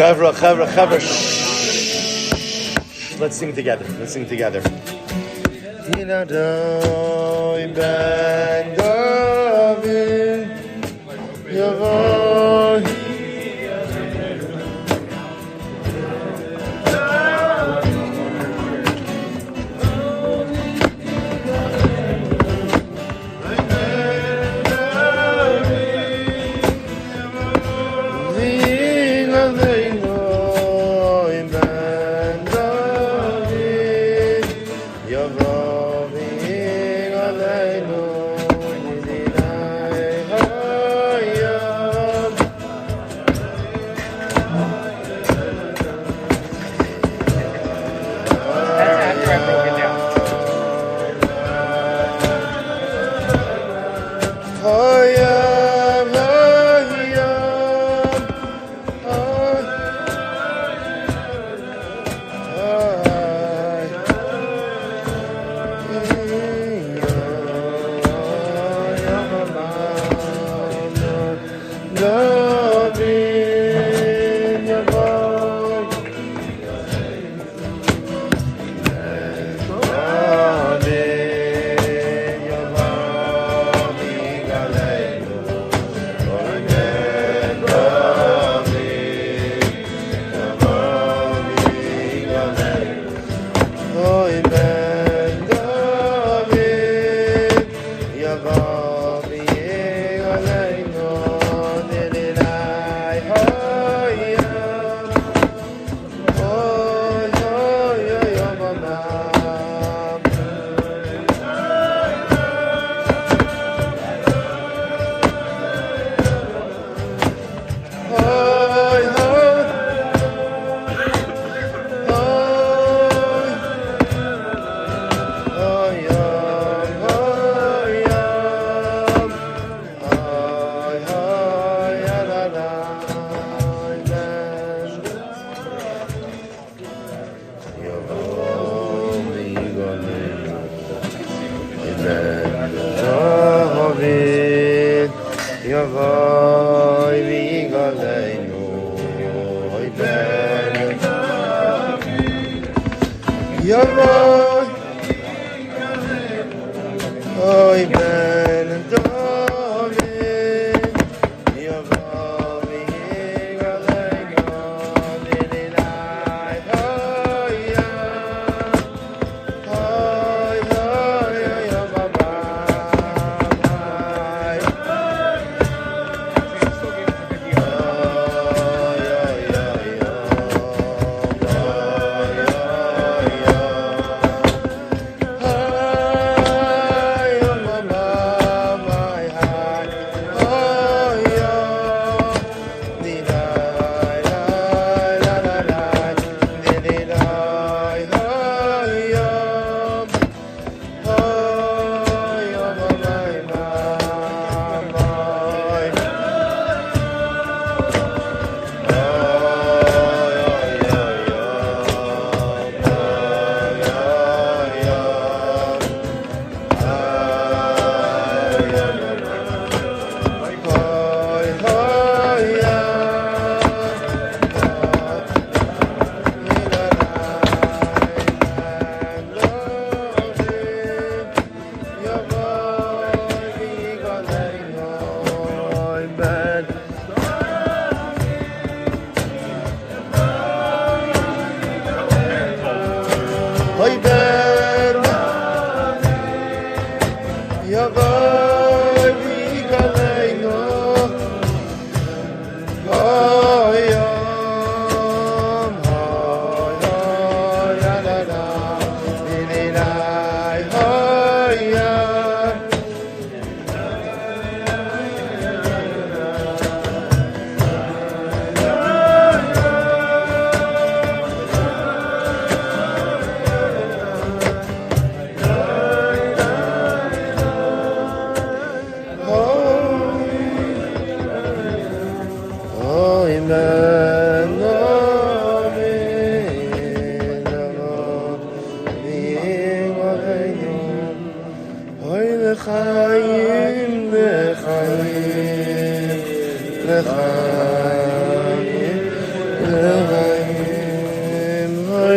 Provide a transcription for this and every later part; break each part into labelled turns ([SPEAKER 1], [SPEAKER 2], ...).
[SPEAKER 1] Chavra, Let's sing together.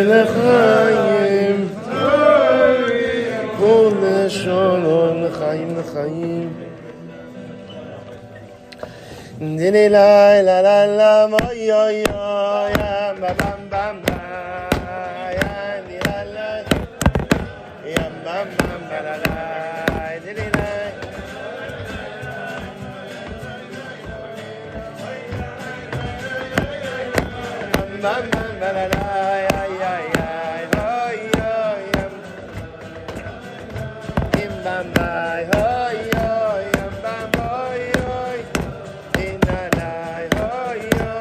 [SPEAKER 2] L'chaim
[SPEAKER 1] Shalom l'chaim l'chaim. Dili la la la la mo yo yo ya bam bam bam ya di la la ya bam bam ba la la dili la bam bam ba la la ya ya ya yo yo ya bim bam ba yo yo ya bam bo yo in la la yo yo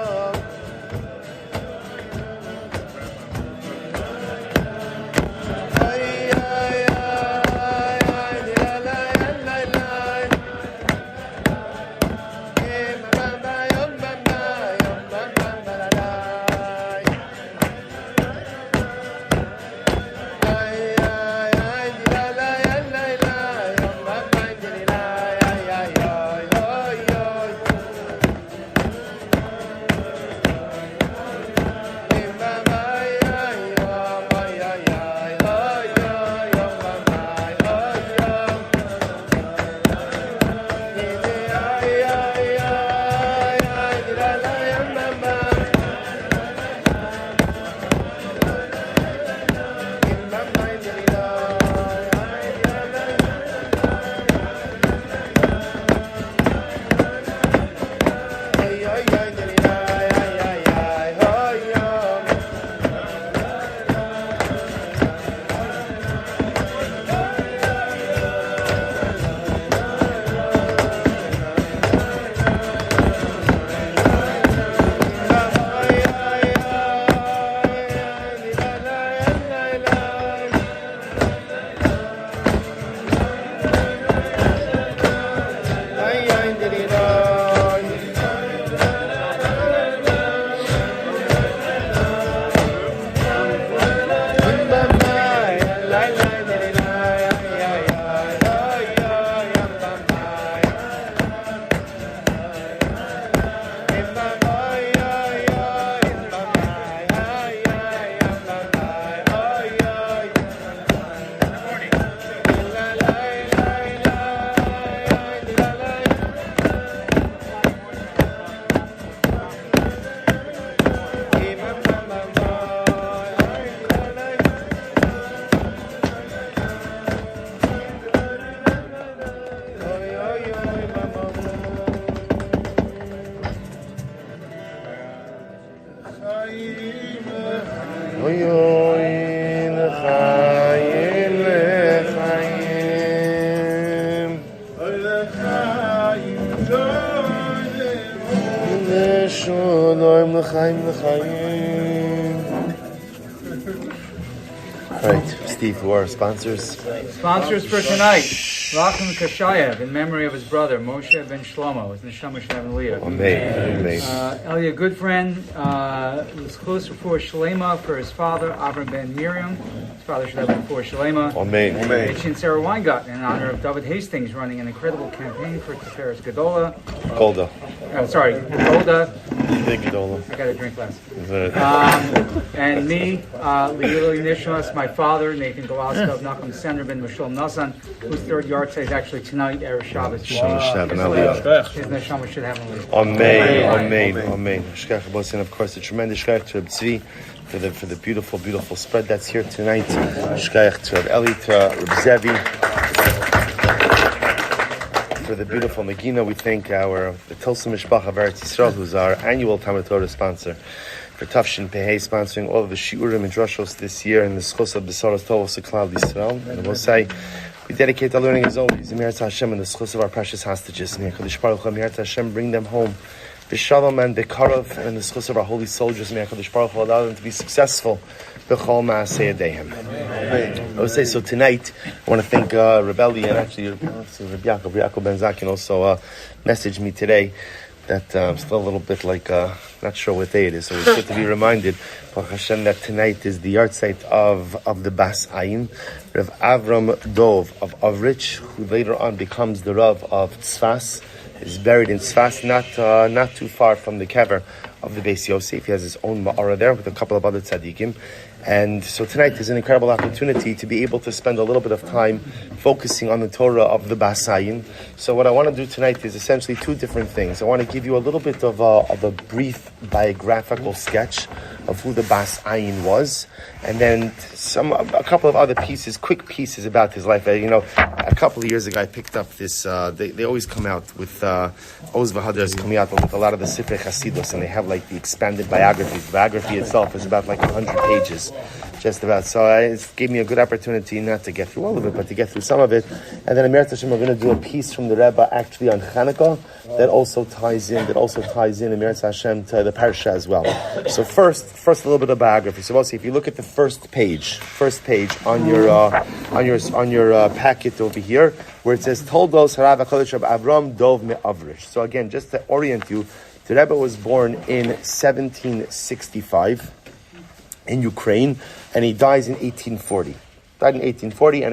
[SPEAKER 1] ay ay ay di la la ya la la bam ba yo bam ba ba la la Steve, who are our sponsors?
[SPEAKER 2] Sponsors for tonight: Rachim Kashayev in memory of his brother Moshe ben Shlomo. His neshama should have Aliyah.
[SPEAKER 1] Amen.
[SPEAKER 2] Elia, good friend, was close before Shalema for his father Avram ben Miriam. His father should have before Shalema.
[SPEAKER 1] Amen.
[SPEAKER 2] Mitch and Sarah Weingart in honor of David Hastings, running an incredible campaign for Tiferes Gedola.
[SPEAKER 1] Golda.
[SPEAKER 2] Golda.
[SPEAKER 1] Big Gedola.
[SPEAKER 2] I got a drink last. And me, Leili Nishmas, my father, Nathan Galaska of Nachum Sender ben Mishal Nasan, whose third yard is actually tonight, Erev Shabbos.
[SPEAKER 1] His neshama
[SPEAKER 2] should have Aliyah.
[SPEAKER 1] Amen. Shkach Bos, and of course, a tremendous shkach to Reb Tzvi for the beautiful spread that's here tonight. Shkach to Reb Eli, to Reb Zevi. For the beautiful Megina, we thank the Tulsa Mishpacha of Eretz Yisrael, who's our annual Talmud Torah sponsor. For Tafshin Pehei, sponsoring all of the Shiurim and Drushos this year, and the Schos of Besaras Tovos Klal Yisrael. And we'll say, we dedicate our learning as always, Me'eretz Hashem, and the Schos of our precious hostages. May HaKadosh Baruch Hu, Me'eretz Hashem, bring them home. B'Shalom and B'Karov, and the Schos of our holy soldiers. May HaKadosh Baruch Hu allow them to be successful. B'Chol Ma'aseh Yadeihem. I would say, so tonight, I want to thank Rebelli, and actually, Rabbi Yaakov Ben Zakin also messaged me today that I'm still a little bit not sure what day it is, so it's good to be reminded, Baruch Hashem, that tonight is the yard site of the Bas Ayin, Rav Avram Dov of Avrich, who later on becomes the Rav of Tzfas, is buried in Tzfas, not too far from the kever of the Beis Yosef. He has his own ma'ara there with a couple of other tzaddikim. And so tonight is an incredible opportunity to be able to spend a little bit of time focusing on the Torah of the Bas Ayin. So what I want to do tonight is essentially two different things. I want to give you a little bit of a brief biographical sketch of who the Bas Ayin was, and then a couple of other pieces, quick pieces about his life. A couple of years ago I picked up this, they always come out with, Oz V'Hadar is coming out with a lot of the Sifrei Chassidus, and they have like the expanded biographies. The biography itself is about like 100 pages. Just about. So it gave me a good opportunity not to get through all of it, but to get through some of it. And then Amir Hashem, we're going to do a piece from the Rebbe actually on Chanukah that also ties in Amir Hashem to the Parsha as well. So first a little bit of biography. So we'll see if you look at the first page on your packet over here, where it says Toldos Harav HaKodesh Rabbi Avram Dov Me'avrish. So again, just to orient you, the Rebbe was born in 1765 in Ukraine, and he dies in 1840. And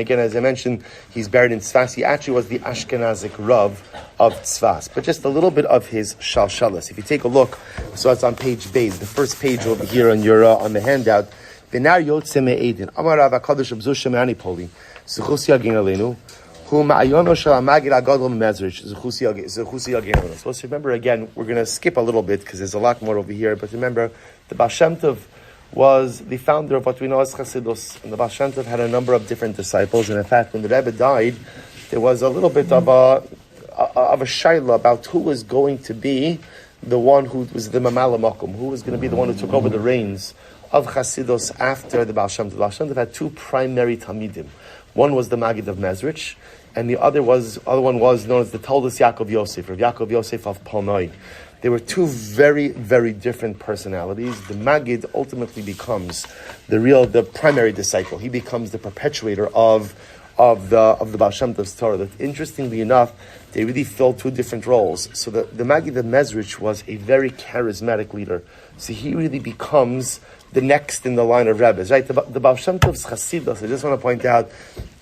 [SPEAKER 1] again, as I mentioned, he's buried in Tzfas. He actually was the Ashkenazic Rav of Tzfas. But just a little bit of his shalshalas. If you take a look, so it's on page Beis, the first page over here on your on the handout. Benar Yotze Me'edin Amar Rav HaKadosh Abzu Shemani Poli Zuchus Yagin Aleinu Hu Ma'ayono Shel HaMagid HaGadol Mezrich Zuchus Yagin Aleinu. So let's remember again, we're going to skip a little bit because there's a lot more over here. But remember, the Baal Shem Tov was the founder of what we know as Chassidus. And the Baal Shem Tov had a number of different disciples. And in fact, when the Rebbe died, there was a little bit of a shaila about who was going to be the one who was the Mamala Makom, who was going to be the one who took over the reins of Chassidus after the Baal Shem Tov. The Baal Shem Tov had two primary Talmidim. One was the Magid of Mezrich, and the other one was known as the Toldos Yaakov Yosef, or Yaakov Yosef of Palnoi. They were two very, very different personalities. The Magid ultimately becomes the primary disciple. He becomes the perpetuator of the Baal Shem Tov's Torah. That interestingly enough, they really filled two different roles. So the Magid of Mezrich was a very charismatic leader. So he really becomes the next in the line of rabbis, right? The Baal Shem Tov's Chassidus, I just want to point out,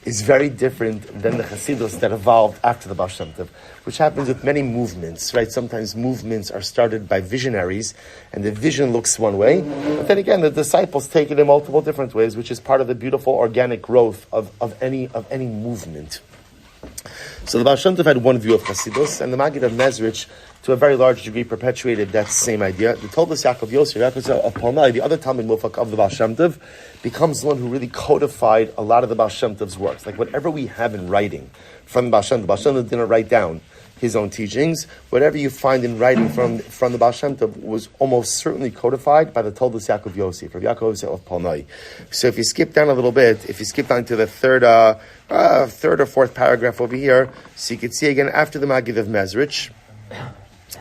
[SPEAKER 1] is very different than the Chassidus that evolved after the Baal Shem Tov, which happens with many movements, right? Sometimes movements are started by visionaries, and the vision looks one way, but then again, the disciples take it in multiple different ways, which is part of the beautiful organic growth of any movement. So the Baal Shem Tov had one view of Chassidus, and the Magid of Mezrich, to a very large degree, perpetuated that same idea. The Toldos Yaakov Yosef, of Palmai, the other Talmid Mufak of the Baal Shem Tov, becomes the one who really codified a lot of the Baal Shem Tov's works. Like whatever we have in writing from the Baal Shem Tov didn't write down his own teachings. Whatever you find in writing from the Baal Shem Tov was almost certainly codified by the Toldos Yaakov Yosef, or Yaakov Yosef of Palmai. So if you skip down a little bit, if you skip down to the third or fourth paragraph over here, so you can see again, after the Magid of Mezrich,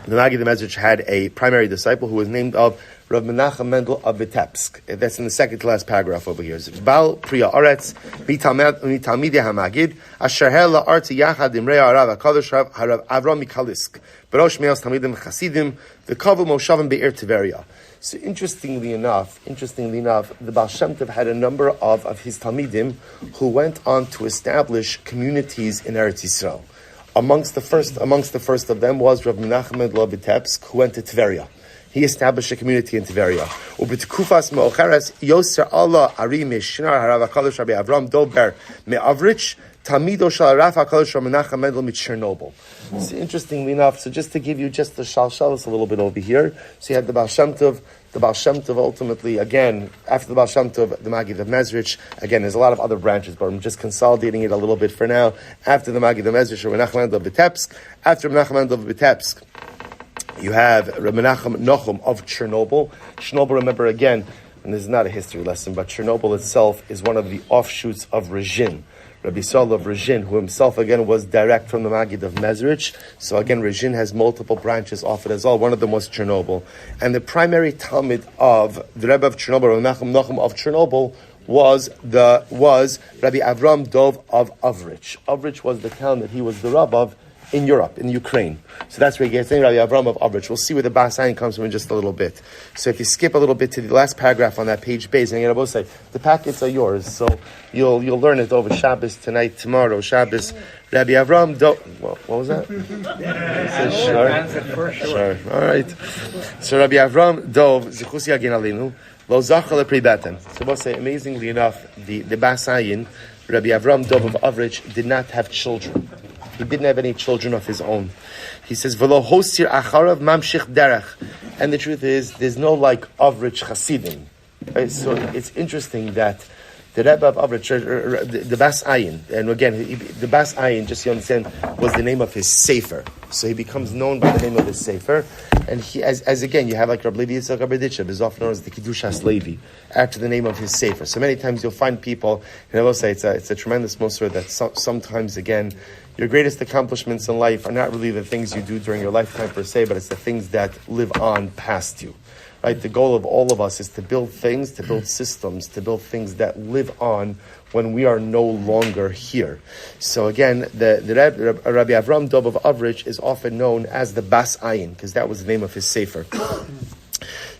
[SPEAKER 1] the Magid of Mezrich had a primary disciple who was named of Rav Menachem Mendel of Vitebsk. That's in the second to last paragraph over here. Bal Priya Aretz Mitalmidei HaMagid Asher Hela Arti Yachad Imrei Harav HaKadosh Harav Avram Mikalisk Barosh Meos Talmidim Chasidim V'Kavu Moshavim Be'er Tiveria. So interestingly enough, the Baal Shem Tov had a number of his Talmidim who went on to establish communities in Eretz Yisrael. Amongst the first of them was Rav Menachem Mendel of Vitebsk, who went to Tveria. He established a community in Tveria. Ub'tkufas me'ocheres yoser Allah ari me'shinar harav HaKadosh Rabbi Avram Dober me'avrich tamido shel harav HaKadosh Rav Menachem Mendel mi'Chernobyl. So interestingly enough, so just to give you just the shalshalas a little bit over here, so you had the Baal Shem Tov. The Baal Shem Tov ultimately, again, after the Baal Shem Tov, the Magid of Mezrich, again, there's a lot of other branches, but I'm just consolidating it a little bit for now. After the Magid of Mezrich, Rav Menachem Mendel of Vitebsk. After Menachem Mendel of Vitebsk, you have Rav Menachem Nochum of Chernobyl. Chernobyl, remember again, and this is not a history lesson, but Chernobyl itself is one of the offshoots of Rezhin. Rabbi Saul of Rezhin, who himself again was direct from the Magid of Mezrich. So again, Rezhin has multiple branches off it as well. One of them was Chernobyl. And the primary Talmid of the Rebbe of Chernobyl, Rabbi Menachem Nochum of Chernobyl, was Rabbi Avram Dov of Avrich. Avrich was the town that he was the Rav of in Europe, in Ukraine. So that's where he gets named Rabbi Avram of Avrich. We'll see where the Bas Ayin comes from in just a little bit. So if you skip a little bit to the last paragraph on that page Beis, and I'm going to say, the packets are yours, so you'll learn it over Shabbos tonight, tomorrow, Shabbos. Rabbi Avram Dov, what was that? Sure. All right. So Rabbi Avram Dov, Zichus Yagin Alinu, Lo zachar lepri beten. So we'll say, amazingly enough, the Bas Ayin, Rabbi Avram Dov of Avrich, did not have children. He didn't have any children of his own. He says, "V'lo hosir acharav mamshich derech," and the truth is, there's no like Avrich Hasidim. Right? So it's interesting that the Rebbe of Avrich, the Bas Ayin, and again, the Bas Ayin, just so you understand, was the name of his sefer. So he becomes known by the name of his sefer, and he, as again, you have like Rabbi Levi Yitzchak Abeditchev, is often known as the Kiddushas Levi, after the name of his sefer. So many times you'll find people, and I will say it's a tremendous musar that sometimes again, your greatest accomplishments in life are not really the things you do during your lifetime per se, but it's the things that live on past you. Right? The goal of all of us is to build things, to build systems, to build things that live on when we are no longer here. So again, the Rabbi Avram Dov of Avrich is often known as the Bas Ayin, because that was the name of his sefer.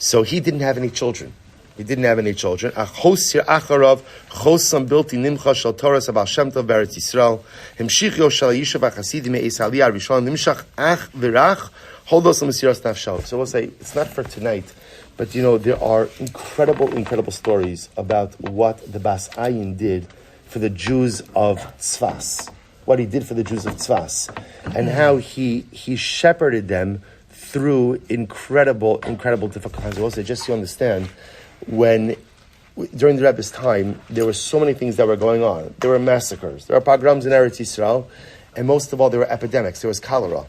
[SPEAKER 1] So he didn't have any children. He didn't have any children. Achosir acharav chosam bilti nimcha shel Torah sabal Shem Tov beretz Yisrael hemshichyo shel yishuv hachasidim me'es aliyah rishon nimshach ach v'rach holdos l'mesiras nafshal. So we'll say it's not for tonight, but there are incredible stories about what the Bas Ayin did for the Jews of Tzfas, what he did for the Jews of Tzfas, and how he shepherded them through incredible difficult times. I will say, just so you understand, during the Rebbe's time, there were so many things that were going on. There were massacres, there were pogroms in Eretz Yisrael, and most of all, there were epidemics. There was cholera.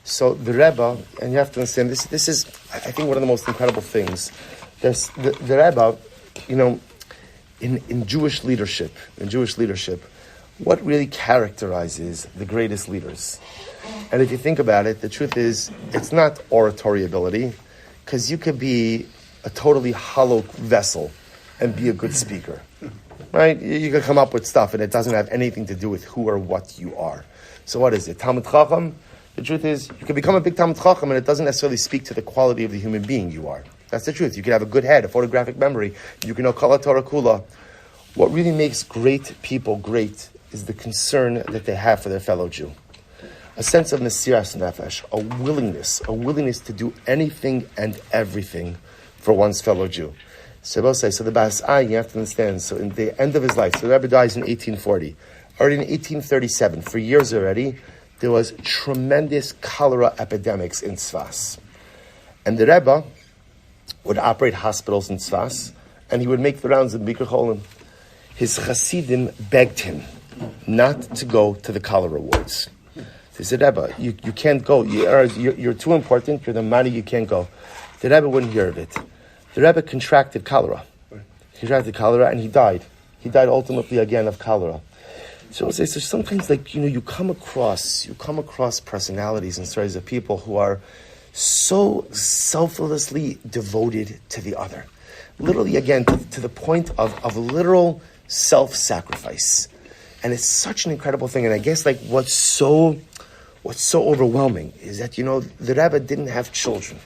[SPEAKER 1] So the Rebbe, and you have to understand, this is, I think, one of the most incredible things. There's the Rebbe, in Jewish leadership, what really characterizes the greatest leaders? And if you think about it, the truth is, it's not oratory ability, because you could be a totally hollow vessel and be a good speaker, right? You can come up with stuff and it doesn't have anything to do with who or what you are. So what is it? Talmud Chacham? The truth is, you can become a big Talmud Chacham and it doesn't necessarily speak to the quality of the human being you are. That's the truth. You can have a good head, a photographic memory. You can know Kala Torah Kula. What really makes great people great is the concern that they have for their fellow Jew. A sense of Mesiras Nefesh, a willingness to do anything and everything for one's fellow Jew. So the Bas Ayin, you have to understand, so in the end of his life, so the Rebbe dies in 1840. Already in 1837, for years already, there was tremendous cholera epidemics in Tzfas. And the Rebbe would operate hospitals in Tzfas, and he would make the rounds in Bikur Cholim. His Chassidim begged him not to go to the cholera wards. They said, Rebbe, you can't go. You're too important. You're the money. You can't go. The Rebbe wouldn't hear of it. The Rebbe contracted cholera. And he died. He died ultimately again of cholera. So sometimes, you come across personalities and stories of people who are so selflessly devoted to the other. Literally, again, to the point of literal self-sacrifice. And it's such an incredible thing. And I guess what's so overwhelming is that, the Rebbe didn't have children.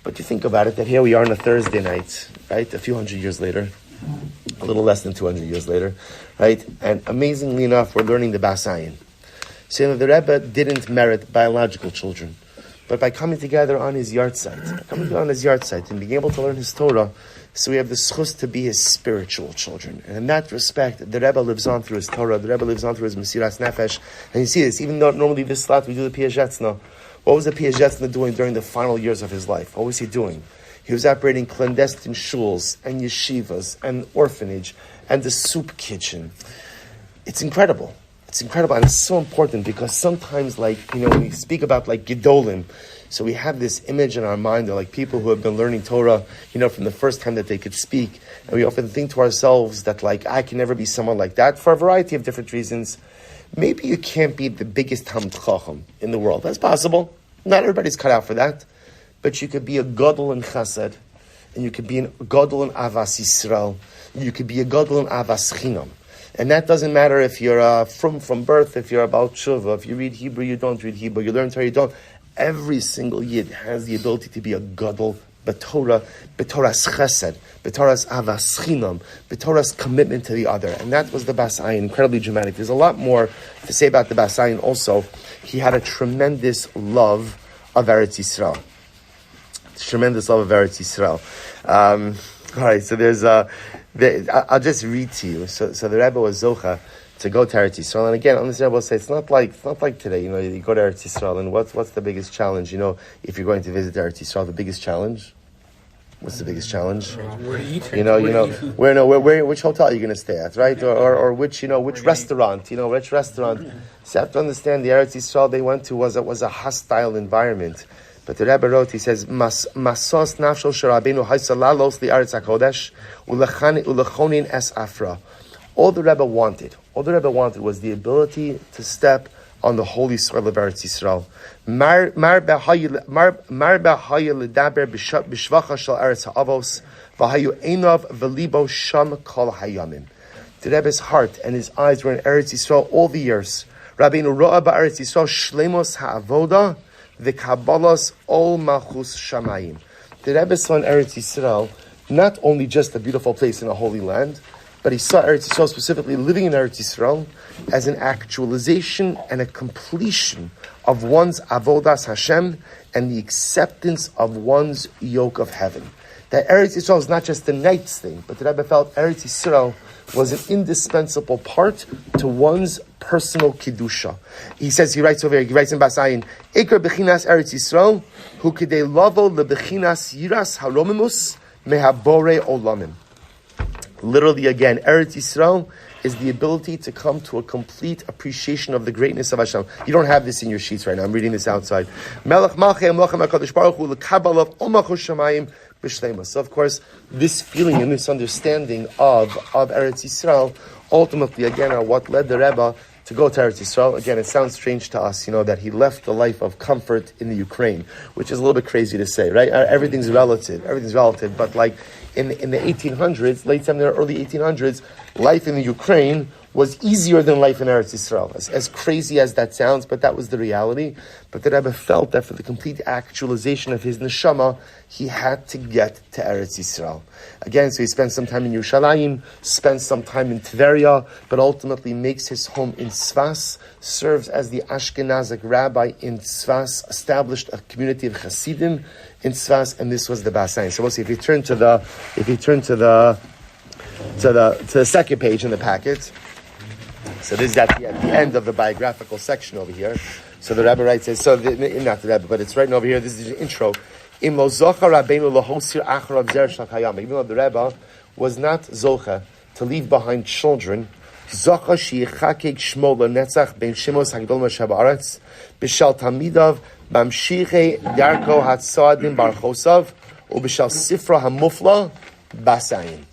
[SPEAKER 1] But you think about it, that here we are on a Thursday night, right? A few hundred years later, a little less than 200 years later, right? And amazingly enough, we're learning the Bas Ayin. So the Rebbe didn't merit biological children, but by coming together on his yahrzeit, and being able to learn his Torah, so we have the schus to be his spiritual children. And in that respect, the Rebbe lives on through his Torah, the Rebbe lives on through his Mesiras Nefesh. And you see this, even though normally this slot we do the Piazetzna. What was the Piazetzna doing during the final years of his life? What was he doing? He was operating clandestine shuls and yeshivas and orphanage and the soup kitchen. It's incredible. And it's so important because sometimes, when we speak about Gedolim, so we have this image in our mind of people who have been learning Torah, from the first time that they could speak. And we often think to ourselves that I can never be someone like that for a variety of different reasons. Maybe you can't be the biggest Talmid Chacham in the world. That's possible. Not everybody's cut out for that. But you could be a Gadol in Chesed, and you could be a Gadol in Avas Yisrael, you could be a Gadol in Avas Chinam. And that doesn't matter if you're from birth, if you're about Tshuva, if you read Hebrew, you don't read Hebrew, you learn Torah, you don't. Every single Yid has the ability to be a Gadol, B'Torah's Chesed, B'Torah's Avas Chinam, B'Torah's commitment to the other. And that was the Bas Ayin, incredibly dramatic. There's a lot more to say about the Bas Ayin also. He had a tremendous love of Eretz Yisrael. All right, so I'll just read to you. So the Rebbe was Zocha to go to Eretz Yisrael, and again, on this Rebbe will say it's not like today. You know, you go to Eretz Yisrael, and what's the biggest challenge? You know, if you're going to visit Eretz Yisrael, the biggest challenge. What's the biggest challenge?
[SPEAKER 3] Where to eat?
[SPEAKER 1] Where which hotel are you going to stay at, right? Or which restaurant? Which restaurant? So you have to understand the Eretz Yisrael they went to was a hostile environment. But the Rebbe wrote, he says, Masos nafshel sherabeinu haisalalos li Eretz HaKodesh ulechonin es afra. All the Rebbe wanted was the ability to step on the holy soil of Eretz Yisrael. Mar b'haya l'daber b'shvacha shel Eretz ha'avos v'hayu einav v'libo sham kol hayamim. The Rebbe's heart and his eyes were in Eretz Yisrael all the years. Rabbeinu ro'a ba'Eretz Yisrael shlemos ha'avoda v'kabalas ol malchus shamayim. The Rebbe saw in Eretz Yisrael not only just a beautiful place in a holy land, but he saw Eretz Yisrael, specifically living in Eretz Yisrael, as an actualization and a completion of one's avodas Hashem and the acceptance of one's yoke of heaven. That Eretz Yisrael is not just a night's thing, but the Rebbe felt Eretz Yisrael was an indispensable part to one's personal Kiddusha. He writes in Bas Ayin, Ikar Bechinas Eretz Yisrael, hu kidei lavo lebechinas yiras haromimus mehabore olamim. Literally again, Eretz Yisrael is the ability to come to a complete appreciation of the greatness of Hashem. You don't have this in your sheets right now. I'm reading this outside. So of course, this feeling and this understanding of Eretz Yisrael ultimately again are what led the Rebbe to go to Eretz Yisrael. Again, it sounds strange to us, that he left the life of comfort in the Ukraine, which is a little bit crazy to say, right? Everything's relative, but like in the 1800s, late 1700s, early 1800s, life in the Ukraine was easier than life in Eretz Yisrael. As crazy as that sounds, but that was the reality. But the Rebbe felt that for the complete actualization of his neshama, he had to get to Eretz Yisrael. Again, so he spent some time in Yerushalayim, spent some time in Tveria, but ultimately makes his home in Tzfas, serves as the Ashkenazic rabbi in Tzfas, established a community of Chassidim in Tzfas, and this was the Bas Ayin. So we'll see, if you turn to the second page in the packet. So this is at the end of the biographical section over here. So the Rebbe writes, not the Rebbe, but it's written over here. This is the intro. Even though the Rebbe was not Zocha to leave behind children, Zocha sheyichakek shmo lenetzach ben shimos hagdol mashab aretz b'shal tamidav b'amshiche darko hatzadim barchosav u'b'shal sifra hamufla Bas Ayin.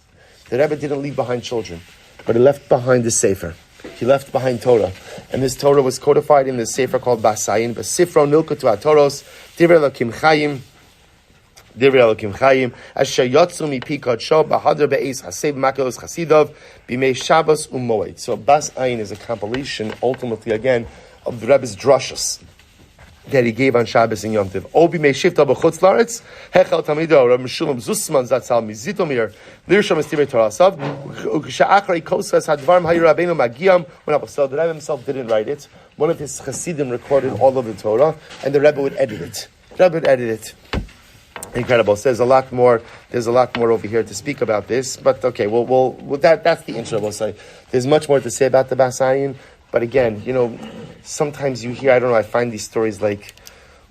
[SPEAKER 1] The Rebbe didn't leave behind children, but he left behind the Sefer. He left behind Torah. And this Torah was codified in the Sefer called Bas Ayin. But Sifra Nilkutu HaToros, Divrei Elokim Chayim, Asher Yotzu Mipi Kodsho, Bahadr Be'ez Hasev Makelos Chasidov, Bimei Shabbos U'Moed. So Bas Ayin is a compilation, ultimately again, of the Rebbe's drashos that he gave on Shabbos and Yom Tov. Obi mei shifta b'chutz la'aretz, hechel tamido, Rabbi Shmuel Silber zatzal mizitomir, lirsham estivei Torasav, uksha'achrei kosas hadvarim hayu Rabbeinu magiyam. So the Rebbe himself didn't write it. One of his Chassidim recorded all of the Torah, and the Rebbe would edit it. Incredible. So there's a lot more over here to speak about this. But okay, that's the intro. We'll say there's much more to say about the Bas Ayin. But again, sometimes you hear, I find these stories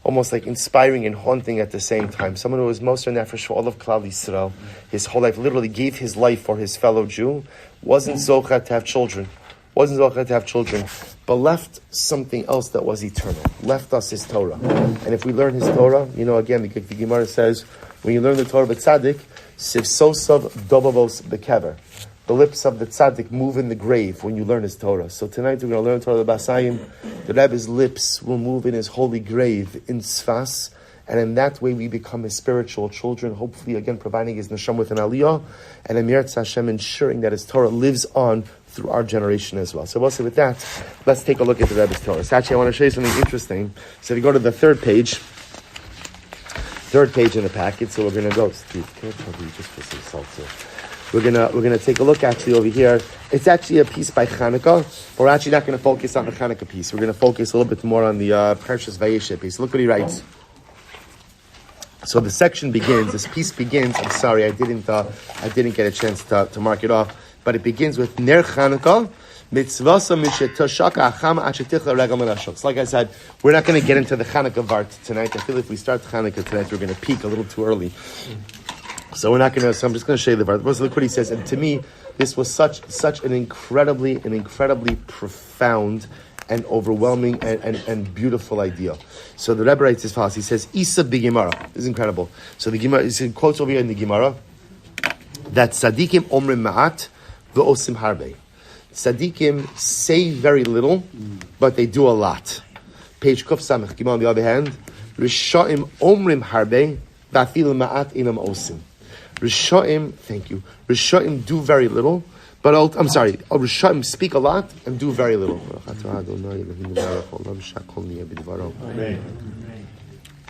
[SPEAKER 1] almost like inspiring and haunting at the same time. Someone who was Moser Nefesh for all of Klal Yisrael, his whole life, literally gave his life for his fellow Jew, wasn't Zocha to have children, but left something else that was eternal, left us his Torah. And if we learn his Torah, again, the Gemara says, when you learn the Torah of tzaddik, sivsosav dobavos bekever. The lips of the tzaddik move in the grave when you learn his Torah. So tonight we're going to learn Torah of the Bas Ayin. The Rebbe's lips will move in his holy grave in Tzfas, and in that way we become his spiritual children, hopefully again providing his neshama with an aliyah, and Emir Hashem ensuring that his Torah lives on through our generation as well. So also with that, let's take a look at the Rebbe's Torah. So actually I want to show you something interesting. So if you go to the third page in the packet, so we're going to go, Steve, can I trouble you just for some salt here? We're gonna take a look actually over here. It's actually a piece by Chanukah, but we're actually not going to focus on the Chanukah piece. We're going to focus a little bit more on the Parshas Vayeshev piece. Look what he writes. So the section begins, this piece begins, I'm sorry, I didn't get a chance to mark it off, but it begins with Ner Chanukah, Mitzvasa Mishetashaka Achama Achetichla Regal Menashok. So like I said, we're not going to get into the Chanukah part tonight. I feel if we start Chanukah tonight, we're going to peak a little too early. So we're not going to, so I'm just going to show you the part. Look what he says, and to me, this was such an incredibly profound and overwhelming and beautiful idea. So the Rebbe writes as follows. He says, Isa b'Gemara. This is incredible. So the Gemara, he quotes over here in the Gemara that Tzadikim omrim ma'at v'osim harbe. Tzadikim say very little, but they do a lot. Page Kuf Samech. Gemara on the other hand, Rishaim omrim harbe v'afilu ma'at inam osim. Rishaim, thank you. Rishaim do very little. But Rishaim speak a lot and do very little.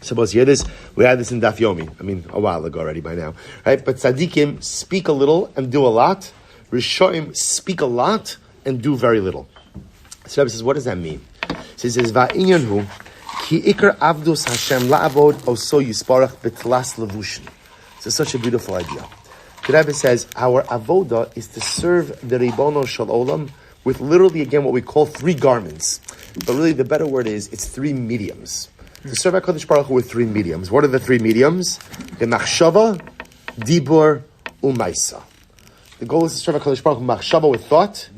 [SPEAKER 1] Suppose you hear this, we had this in Daf Yomi. I mean, a while ago already by now. Right? But Tzadikim speak a little and do a lot. Rishaim speak a lot and do very little. So Rebbe says, what does that mean? He says, Va'inyanhu, ki ikar avdus Hashem la'avod oso yisparach betlas levushin. This is such a beautiful idea. The Rebbe says our avoda is to serve the Ribono Shel Olam with literally, again, what we call 3 garments. But really, the better word is, it's 3 mediums. To serve HaKadosh Baruch Hu with 3 mediums. What are the 3 mediums? The Machshava, Dibur, Umaisa. The goal is to serve HaKadosh Baruch Hu Machshava with thought,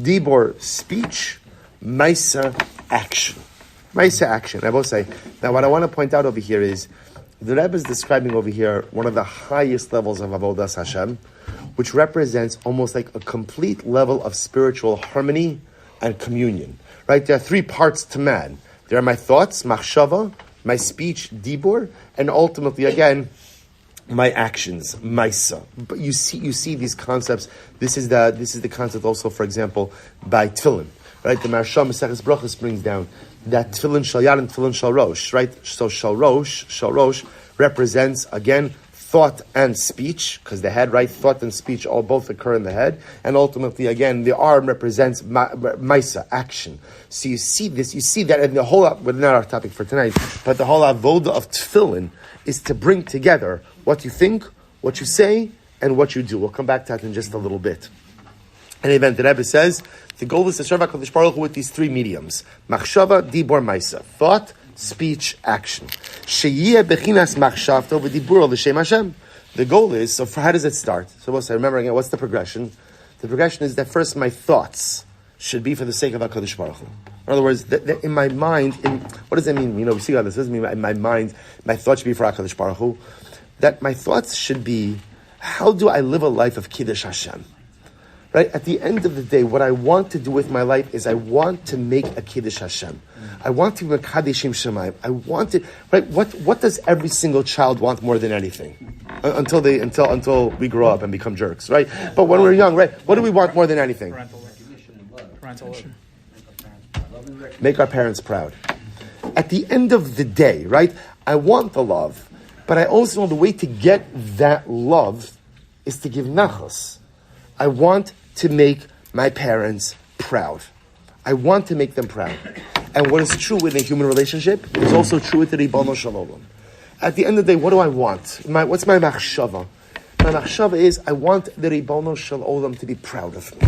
[SPEAKER 1] Dibur, speech, Maisa, action. Maisa, action. I will say, now what I want to point out over here is, the Rebbe is describing over here one of the highest levels of Avodas Hashem, which represents almost like a complete level of spiritual harmony and communion. Right? There are 3 parts to man. There are my thoughts, machshava, my speech, dibur, and ultimately, again, my actions, maisa. But you see these concepts. This is the concept also, for example, by tefillin. Right? The Maharsha Maseches Brachos brings down that tefillin shal yad and tefillin shal rosh, right? So shal rosh represents, again, thought and speech, because the head, right? Thought and speech all both occur in the head. And ultimately, again, the arm represents maisa, action. So you see this, you see that, and the whole, well, not our topic for tonight, but the whole avoda of tefillin is to bring together what you think, what you say, and what you do. We'll come back to that in just a little bit. In any event, the Rebbe says, the goal is to serve HaKadosh Baruch Hu with these 3 mediums. Machshava, dibur, maisa. Thought, speech, action. Sheyiyeh bechinas machshavto v'dibur l'shem Hashem. The goal is, so how does it start? So we'll say, remember again, what's the progression? The progression is that first my thoughts should be for the sake of HaKadosh Baruch Hu. In other words, that in my mind, what does that mean? We see how this doesn't mean in my mind, my thoughts should be for HaKadosh Baruch Hu. That my thoughts should be, how do I live a life of Kiddush Hashem? Right? At the end of the day, what I want to do with my life is I want to make a Kiddush Hashem. I want to be a Kadeshim Shemayim. I want to, right? What does every single child want more than anything? Until we grow up and become jerks, right? But when we're young, right? What do we want more than anything?
[SPEAKER 2] Parental recognition and love. Parental love.
[SPEAKER 1] Make our parents proud. At the end of the day, right? I want the love, but I also know the way to get that love is to give nachos. I want to make my parents proud. I want to make them proud. And what is true with a human relationship is also true with the Ribono Shel Olam. At the end of the day, what do I want? What's my machshava? My machshava is I want the Ribono Shel Olam to be proud of me.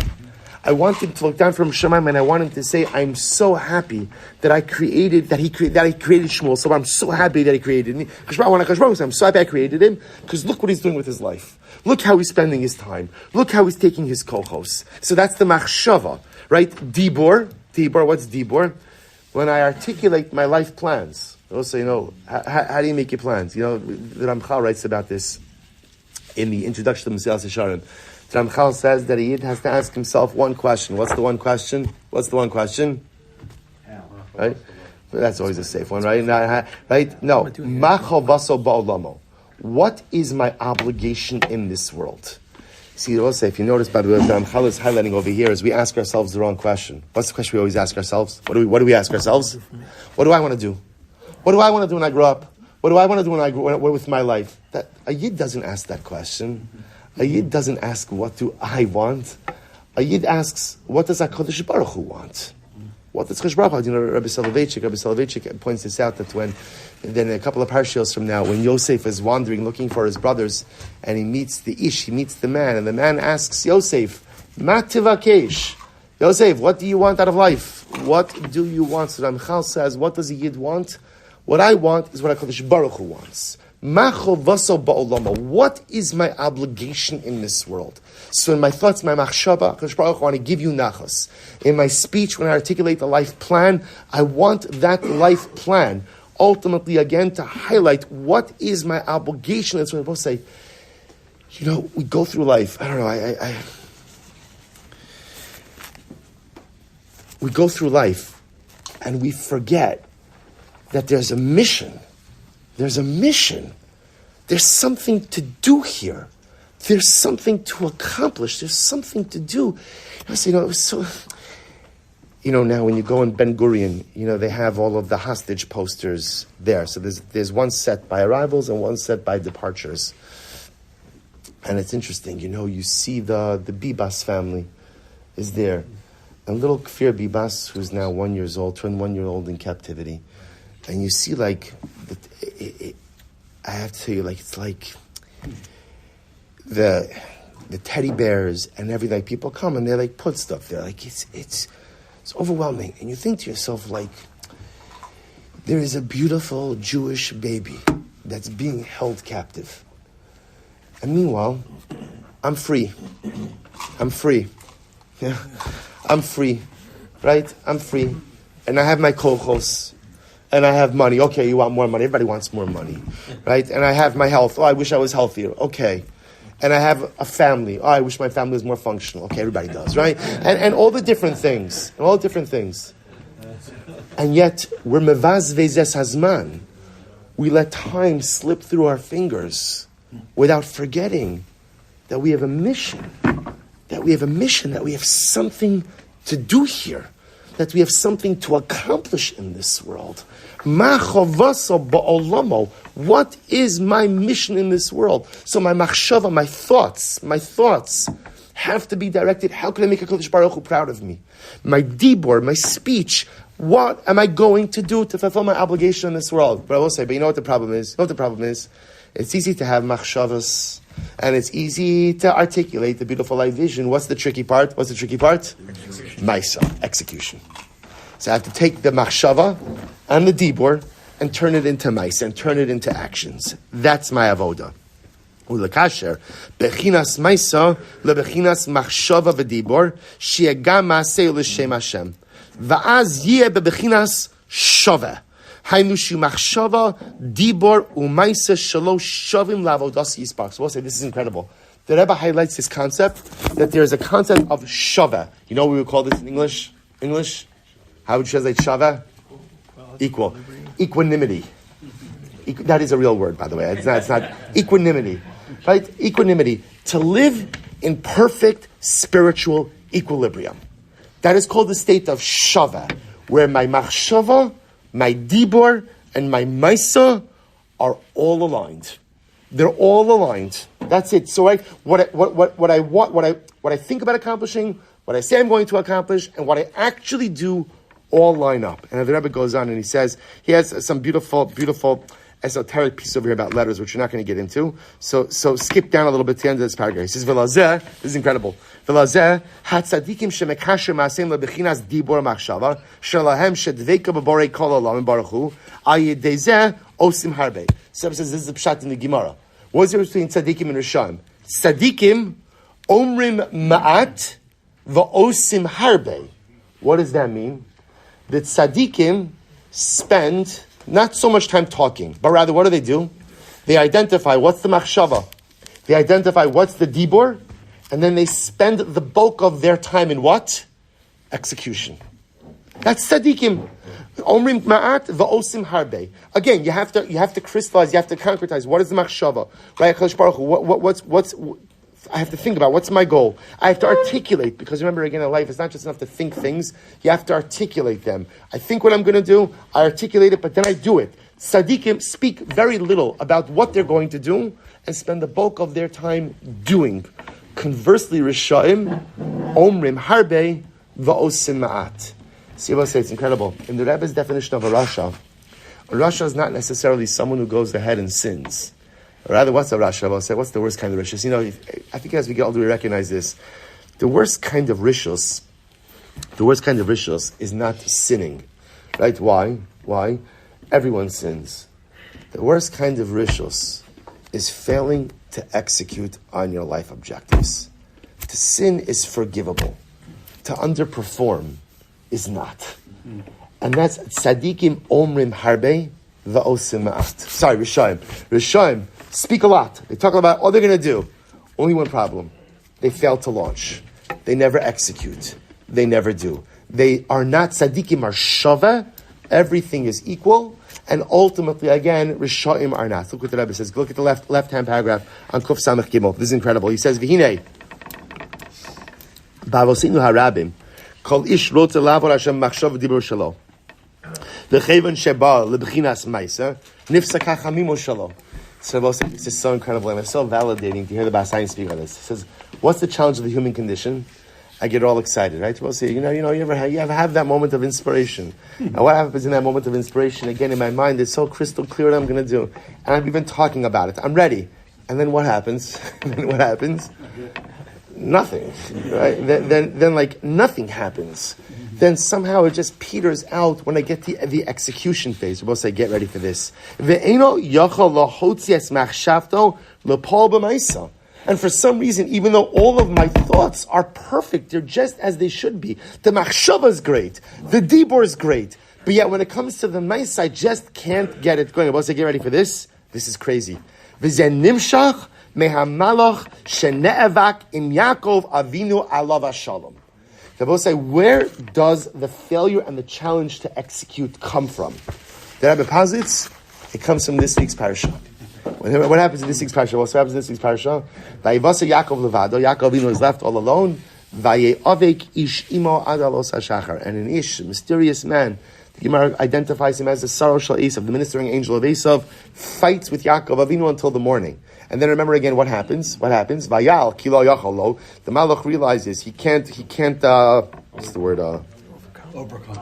[SPEAKER 1] I want him to look down from Shemaim and I want him to say, I'm so happy that I created Shmuel. So I'm so happy that he created me. I'm so happy I created him because look what he's doing with his life. Look how he's spending his time. Look how he's taking his kohos. So that's the machshava, right? Dibur, what's dibur? When I articulate my life plans. Also, how do you make your plans? The Ramchal writes about this in the introduction to Mesilas Yesharim. Ramchal says that a Yid has to ask himself one question. What's the one question? Right? That's always a safe one, right? Right? No. What is my obligation in this world? See, also, if you notice, by the way, Ramchal is highlighting over here is we ask ourselves the wrong question. What's the question we always ask ourselves? What do we ask ourselves? What do I want to do? What do I want to do when I grow up? What do I want to do when I grow with my life? That a Yid doesn't ask that question. A Yid doesn't ask, what do I want? A Yid asks, what does HaKadosh Baruch Hu want? What does Chassidus Chaburah? You know, Rabbi Soloveitchik points this out, that when, then a couple of parshios from now, when Yosef is wandering looking for his brothers, and he meets the ish, he meets the man, and the man asks Yosef, "Ma tivakesh?" Yosef, what do you want out of life? What do you want? So Ramchal says, what does a Yid want? What I want is what HaKadosh Baruch Hu wants. Ma chovaso ba'olama. What is my obligation in this world? So in my thoughts, my machshava, HaKadosh Baruch Hu, I want to give you nachas. In my speech, when I articulate the life plan, I want that life plan ultimately, again, to highlight what is my obligation. That's what I both say. You know, we go through life. I don't know, we go through life and we forget that there's a mission. There's a mission. There's something to do here. There's something to accomplish. There's something to do. You know, it was so... You know, now when you go in Ben Gurion, you know, they have all of the hostage posters there. So there's one set by arrivals and one set by departures. And it's interesting, you know, you see the Bibas family is there. And little Kfir Bibas, who's now 1 year old, turned 1 year old in captivity. And you see, like, I have to tell you, like, it's like the teddy bears and everything. Like, people come and they like put stuff there. Like, it's overwhelming. And you think to yourself, like, there is a beautiful Jewish baby that's being held captive. And meanwhile, I'm free. I'm free. Yeah. I'm free. Right? I'm free. And I have my kochos. And I have money. Okay, you want more money. Everybody wants more money. Right? And I have my health. Oh, I wish I was healthier. Okay. And I have a family. Oh, I wish my family was more functional. Okay, everybody does, right? And all the different things. And all the different things. And yet, we're mevaz vezes hazman. We let time slip through our fingers without forgetting that we have a mission. That we have a mission. That we have something to do here. That we have something to accomplish in this world. Ma chovaso ba'olamo. What is my mission in this world? So my machshava, my thoughts have to be directed. How can I make HaKadosh Baruch Hu proud of me? My dibor, my speech, what am I going to do to fulfill my obligation in this world? But I will say, but you know what the problem is? It's easy to have machshavas, and it's easy to articulate the beautiful life vision. What's the tricky part? Maisa, execution. So I have to take the machshava and the dibor and turn it into maisa, and turn it into actions. That's my avoda. Ulekasher, bechinas maisa lebechinas machshava v'dibor she'egam maaseh l'shem Hashem. Va'az yeh bebechinas shaveh. Hainu shu machshava dibor u'maisa shalosh shavim lavodas yispark. So we'll say this is incredible. The Rebbe highlights this concept that there is a concept of shaveh. You know what we would call this in English? How would you translate shaveh? Equal. Equanimity. That is a real word, by the way. It's not equanimity. Right? Equanimity. To live in perfect spiritual equilibrium. That is called the state of shaveh, where my machshava, my dibor, and my maisa are all aligned. They're all aligned. That's it. So what I think about accomplishing, what I say I'm going to accomplish, and what I actually do all line up. And the Rebbe goes on and he says, he has some beautiful esoteric piece over here about letters, which we're not going to get into. So skip down a little bit to the end of this paragraph. He says, V'lazeh, this is incredible. V'lazeh, hatzadikim shemekasher ma'aseim lebechinas dibor machshava, shelahem shedveika b'borei kol olam baruch hu, ayidezeh osim harbe. So it says, this is a pshat in the Gemara. What is the difference between tzadikim and rishaim? Tzadikim, omrim ma'at, v'osim harbe. What does that mean? The tzadikim spend not so much time talking, but rather what do? They identify what's the machshava, they identify what's the dibor, and then they spend the bulk of their time in what? Execution. That's tzadikim. Omrim ma'at va'osim harbe. Again, you have to crystallize, you have to concretize. What is the machshava? Right, HaKadosh Baruch Hu, what's I have to think about what's my goal. I have to articulate, because remember, again, in life, it's not just enough to think things. You have to articulate them. I think what I'm going to do, I articulate it, but then I do it. Tzaddikim speak very little about what they're going to do and spend the bulk of their time doing. Conversely, Rishaim, Omrim Harbe, Va'osim Ma'at. See what I say? It's incredible. In the Rebbe's definition of a rasha is not necessarily someone who goes ahead and sins. Or rather, what's a rasha? I'll say, what's the worst kind of rishus? I think as we get older, we recognize this. The worst kind of rishus is not sinning. Right? Why? Everyone sins. The worst kind of rishus is failing to execute on your life objectives. To sin is forgivable. To underperform is not. And that's tzadikim omrim harbe va'osim ma'at. Sorry, Rishaim speak a lot. They talk about all they're going to do. Only one problem. They fail to launch. They never execute. They never do. They are not tzadikim are shava. Everything is equal. And ultimately, again, Rishaim are not. Look what the Rebbe says. Look at the left-hand paragraph on Kuf Samech Gimel. This is incredible. He says, V'hinei, ba'avosinu harabim, kol ish rotze lavor Hashem machshav dibur shalo. V'chevan sheba lebchinas maisa, nifsaka chamimo shalo. So this is so incredible, and it's so validating to hear the Basayin speak on this. He says, what's the challenge of the human condition? I get all excited, right? We'll say, you ever have that moment of inspiration. And what happens in that moment of inspiration? Again, in my mind, it's so crystal clear what I'm going to do. And I'm even talking about it. I'm ready. And then what happens? Nothing, right? Then like nothing happens. Then somehow it just peters out when I get to the execution phase. We'll say, get ready for this. And for some reason, even though all of my thoughts are perfect, they're just as they should be. The machshava is great. The dibur is great. But yet when it comes to the mice, I just can't get it going. I will say, get ready for this. This is crazy. V'zen nimshach mehamalach shene'evak im Yaakov Avinu alav hashalom. I will say, where does the failure and the challenge to execute come from? The Rebbe posits, it comes from this week's parasha. What happens in this week's parasha? What happens in this week's parasha? Vayivasa Yaakov levado. Yaakov Avinu is left all alone. Vayeavek ish imo ad alos hashachar. And an ish, a mysterious man, the Gemara identifies him as the Saro Shal Esav, the ministering angel of Esav, fights with Yaakov Avinu until the morning. And then remember again what happens? Vayal kilo yachalo. The Malach realizes he can't. What's the word?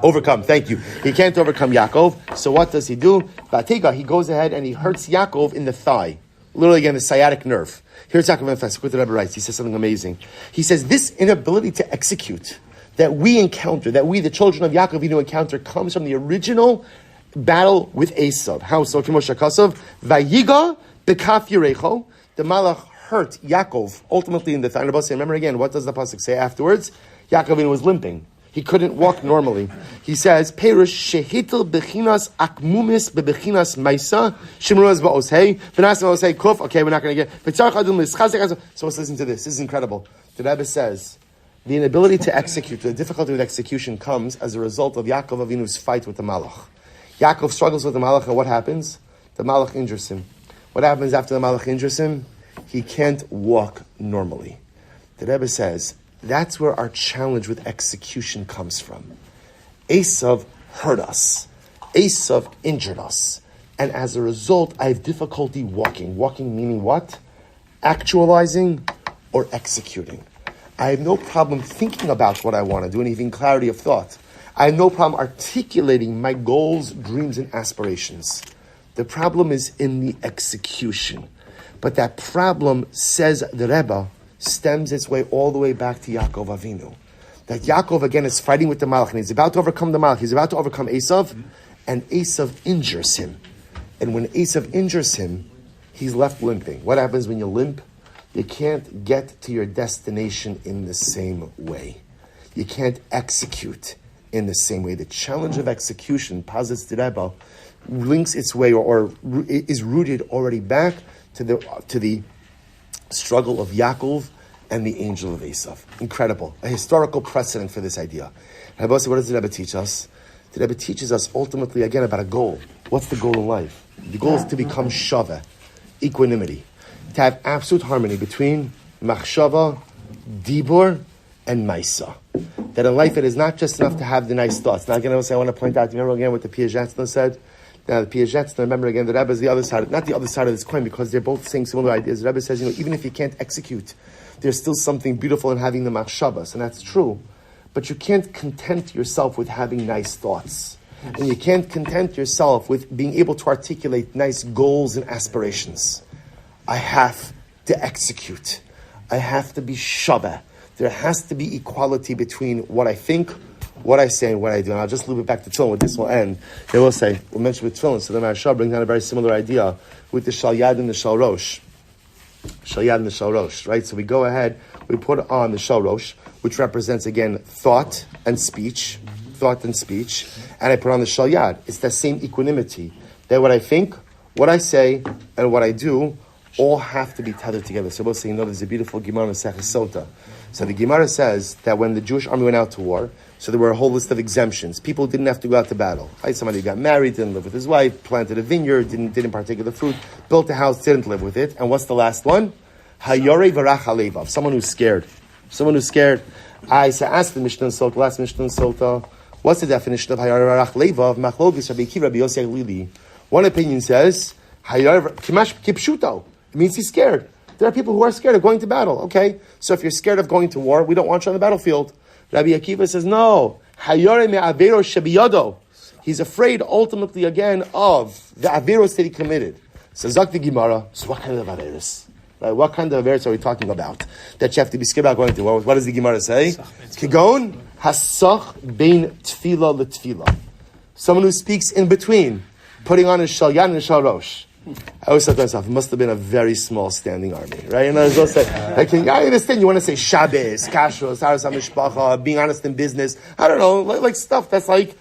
[SPEAKER 1] Overcome. Thank you. He can't overcome Yaakov. So what does he do? Vatega, he goes ahead and he hurts Yaakov in the thigh. Literally again, the sciatic nerve. Here's Yaakov Efes. What the Rebbe writes. He says something amazing. He says this inability to execute that we encounter, that we, the children of Yaakov, encounter, comes from the original battle with Esav. How so? Kimosha Kasav. Vayiga bekaf yirecho. The Malach hurt Yaakov ultimately in the thigh. Remember again, what does the pasuk say afterwards? Yaakov was limping. He couldn't walk normally. He says, "Perish shehitel bechinas akmumis bebechinas maisa shemruas ba'oshei v'nas ba'oshei kuf." Okay, we're not going to get. So let's listen to this. This is incredible. The Rebbe says the inability to execute, the difficulty with execution, comes as a result of Yaakov Avinu's fight with the Malach. Yaakov struggles with the Malach, and what happens? The Malach injures him. What happens after the Malach injures him? He can't walk normally. The Rebbe says, that's where our challenge with execution comes from. Esav hurt us. Esav injured us. And as a result, I have difficulty walking. Walking meaning what? Actualizing or executing. I have no problem thinking about what I want to do and having clarity of thought. I have no problem articulating my goals, dreams, and aspirations. The problem is in the execution. But that problem, says the Rebbe, stems its way all the way back to Yaakov Avinu. That Yaakov again is fighting with the Malach, and he's about to overcome the Malach. He's about to overcome Esav, and Esav injures him. And when Esav injures him, he's left limping. What happens when you limp? You can't get to your destination in the same way. You can't execute in the same way. The challenge of execution, posits the Rebbe, links its way or is rooted already back to the struggle of Yaakov and the angel of Esav. Incredible. A historical precedent for this idea. Rabbi, what does the Rebbe teach us? The Rebbe teaches us ultimately, again, about a goal. What's the goal in life? The goal is to become shava, equanimity. To have absolute harmony between machshava, dibur, and maisa. That in life it is not just enough to have the nice thoughts. Now again, I want to point out, remember again what the Piagetz said? Now, the Piagetz, remember again, the Rebbe is the other side, not the other side of this coin, because they're both saying similar ideas. The Rebbe says, even if you can't execute, there's still something beautiful in having the machshavas, and that's true. but you can't content yourself with having nice thoughts. And you can't content yourself with being able to articulate nice goals and aspirations. I have to execute. I have to be shaveh. There has to be equality between what I think, what I say, and what I do. And I'll just loop it back to tefillin. With this will end. They will say, we'll mention with tefillin, so the Maharsha brings down a very similar idea with the shal yad and the shal rosh. Shal yad and the shal rosh, right? So we go ahead, we put on the shal rosh, which represents, again, thought and speech, and I put on the shal yad. It's that same equanimity. That what I think, what I say, and what I do all have to be tethered together. So we'll say, there's a beautiful Gemara in Masechah Sota. So the Gemara says that when the Jewish army went out to war, so there were a whole list of exemptions. People didn't have to go out to battle. Right? Somebody got married, didn't live with his wife, planted a vineyard, didn't partake of the fruit, built a house, didn't live with it. And what's the last one? Hayore v'rach halevav. Someone who's scared. I asked the Mishnah in Sota, last Mishnah in Sota, what's the definition of hayore v'rach halevav? Machlokes Rabbi Akiva, Rabbi Yossi Aglili. One opinion says, hayore kimash kipshuto. It means he's scared. There are people who are scared of going to battle. Okay, so if you're scared of going to war, we don't want you on the battlefield. Rabbi Akiva says, no. Hayore me'avero shebiyado. He's afraid, ultimately, again, of the averos that he committed. So Zak the Gemara, so what kind of averos? Right? What kind of averos are we talking about? That you have to be scared about going to war. What does the Gemara say? Kigon hasach bein tefila letefila. Someone who speaks in between, putting on his shal yad and shal rosh. I always thought to myself, it must have been a very small standing army, right? And I was also like, I understand you want to say Shabbos, Kashrus, Haras HaMishpacha, being honest in business. I don't know, like stuff that's like,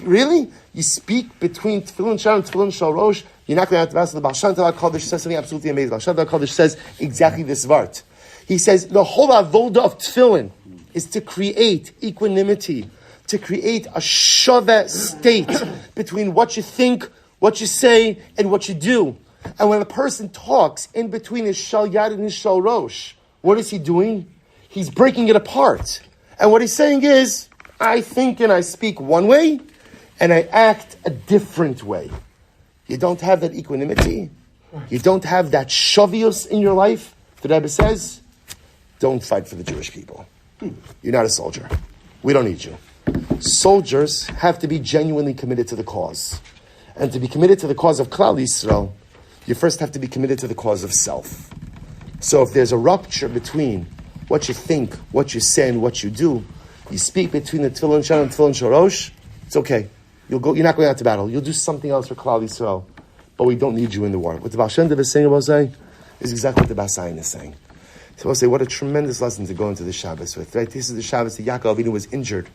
[SPEAKER 1] really? You speak between Tefillin Shal and Tefillin Shal Rosh? You're not going to have to the Baal Shem Tov HaKadosh says something absolutely amazing. Baal Shem Tov HaKadosh says exactly this vart. He says, the whole avoda of Tefillin is to create equanimity, to create a shaveh state between what you think, what you say, and what you do. And when a person talks in between his shal yad and his shal rosh, what is he doing? He's breaking it apart. And what he's saying is, I think and I speak one way, and I act a different way. You don't have that equanimity. You don't have that shavios in your life. The Rebbe says, don't fight for the Jewish people. You're not a soldier. We don't need you. Soldiers have to be genuinely committed to the cause. And to be committed to the cause of Klal Yisrael, you first have to be committed to the cause of self. So if there's a rupture between what you think, what you say, and what you do, you speak between the Tefillin Shal and Tefillin Shal Rosh, it's okay. You're not going out to battle. You'll do something else for Klal Yisrael. But we don't need you in the war. What the Baal Shem Tov is saying about saying is exactly what the Bas Ayin is saying. So I'll say, what a tremendous lesson to go into the Shabbos with. Right? This is the Shabbos that Yaakov Avinu was injured.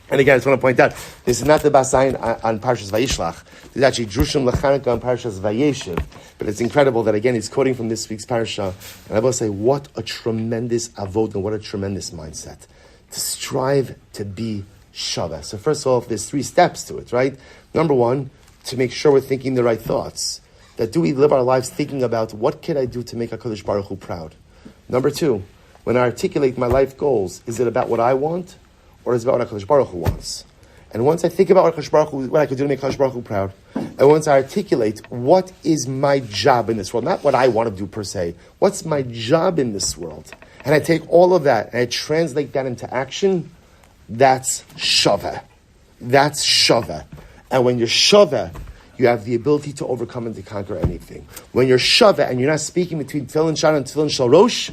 [SPEAKER 1] And again, I just want to point out, this is not the Bas Ayin on Parshas Vayishlach. This is actually Drushim L'Chanukah on Parshas Vayeshev. But it's incredible that, again, he's quoting from this week's Parsha. And I will say, what a tremendous avod and what a tremendous mindset. To strive to be shaveh. So first of all, there's 3 steps to it, right? Number 1, to make sure we're thinking the right thoughts. That do we live our lives thinking about what can I do to make HaKadosh Baruch Hu proud? Number 2, when I articulate my life goals, is it about what I want? Or is it about what HaKadosh Baruch Hu wants? And once I think about what HaKadosh Baruch Hu, what I can do to make HaKadosh Baruch Hu proud, and once I articulate what is my job in this world, not what I want to do per se, what's my job in this world, and I take all of that and I translate that into action, that's shaveh. That's shaveh. And when you're shaveh, you have the ability to overcome and to conquer anything. When you're shaveh and you're not speaking between Tefillin Shal and Tefillin Shal Rosh,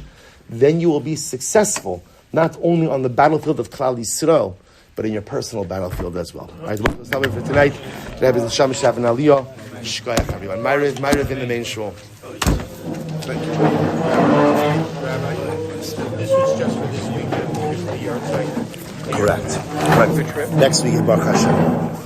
[SPEAKER 1] then you will be successful, not only on the battlefield of Klal Yisrael, but in your personal battlefield as well. All right, we'll stop it for tonight. Rebbe is the Sham Shav and Aliyah. Shkoyach, everyone. Myriv in the main shul.
[SPEAKER 3] Thank you. Rabbi, this was just for this weekend, for the yard site.
[SPEAKER 1] Correct. Next week is Baruch Hashem.